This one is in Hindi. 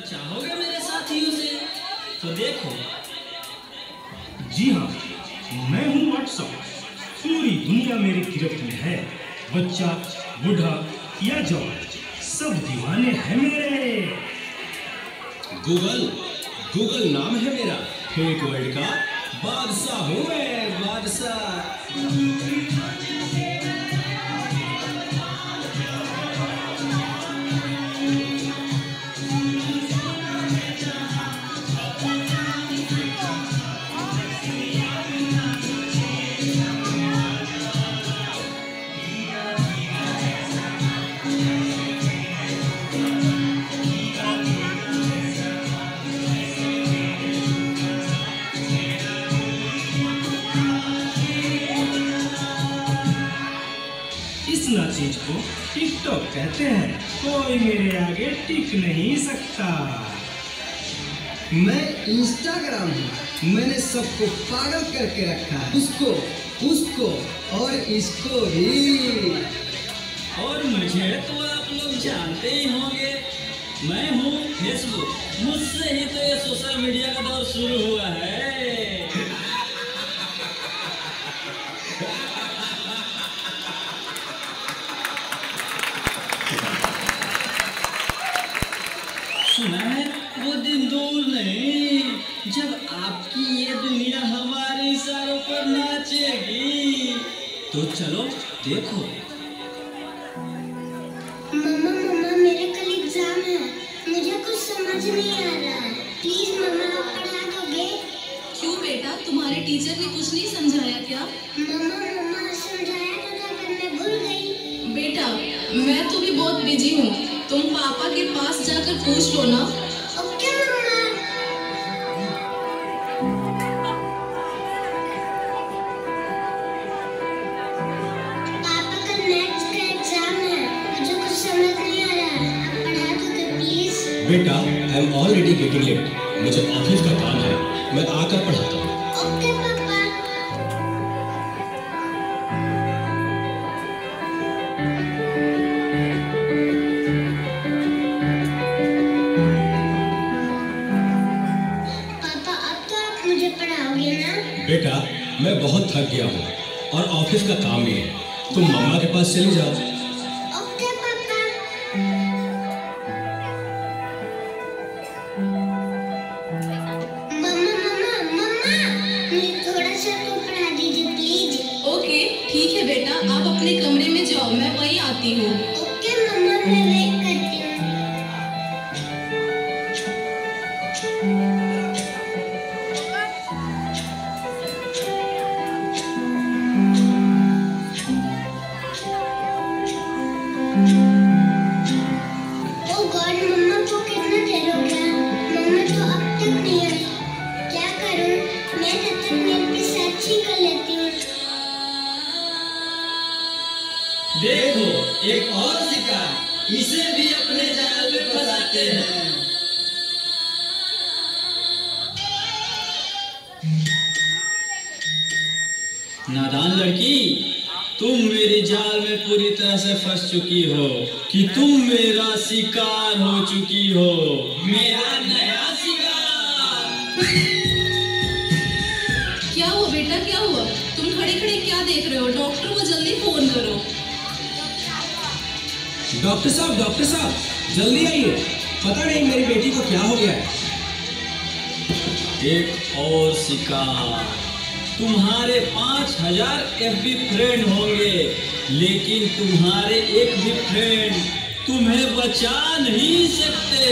चाहोगे मेरे साथियों से तो देखो। जी हाँ, मैं हूँ व्हाट्सएप। पूरी दुनिया मेरी गिरफ्त में है। बच्चा, बूढ़ा या जवान, सब दीवाने हैं मेरे। गूगल नाम है मेरा। फेक वर्ल्ड का बादशाह हूँ मैं, बादशाह। इस चीज को टिकटॉक कहते हैं। कोई मेरे आगे टिक नहीं सकता। मैं इंस्टाग्राम हूँ। मैंने सबको पागल करके रखा है, उसको और इसको भी। और मुझे तो आप लोग जानते ही होंगे, मैं हूँ फेसबुक। मुझसे ही तो ये सोशल मीडिया का दौर शुरू हुआ है। सुना है वो दिन दूर नहीं जब आपकी ये दुनिया हमारे इशारों पर नाचेगी। तो चलो देखो। मम्मा मेरे कल एग्जाम है, मुझे कुछ समझ नहीं आ रहा है। प्लीज मम्मा आप पढ़ा दोगे? क्यों बेटा, तुम्हारे टीचर ने कुछ नहीं समझाया क्या? मम्मा समझाया तो था पर मैं भूल गई। बेटा मैं तो भी बहुत बिजी हूँ, तुम पापा के पास जाकर पूछ लो ना। ओके मम्मा। पापा कल मैथ्स का एग्जाम है, मुझे कुछ समझ नहीं आ रहा है, आप पढ़ा दोगे प्लीज? बेटा I am already getting late, मुझे ऑफिस का काम है, मैं आकर पढ़ाता हूँ। ओके पापा। बेटा मैं बहुत थक गया हूँ और ऑफिस का काम भी है, तुम मम्मा के पास चली जाओ। ओके पापा। मम्मा मुझे थोड़ा सा तो पढ़ा दीजिए प्लीज। ओके ठीक है बेटा, आप अपने कमरे में जाओ, मैं वहीं आती हूँ। ओके मम्मा मैं वेट करती हूँ। देखो एक और शिकार, इसे भी अपने जाल में फंसाते हैं। नादान लड़की, तुम मेरी जाल में पूरी तरह से फंस चुकी हो कि तुम मेरा शिकार हो चुकी हो, मेरा नया शिकार। क्या हुआ बेटा, क्या हुआ? तुम खड़े खड़े क्या देख रहे हो? डॉक्टर को जल्दी फोन करो। डॉक्टर साहब जल्दी आइए, पता नहीं मेरी बेटी को क्या हो गया है। एक और शिकार, तुम्हारे 5000 FB फ्रेंड होंगे, लेकिन तुम्हारे एक भी फ्रेंड तुम्हें बचा नहीं सकते।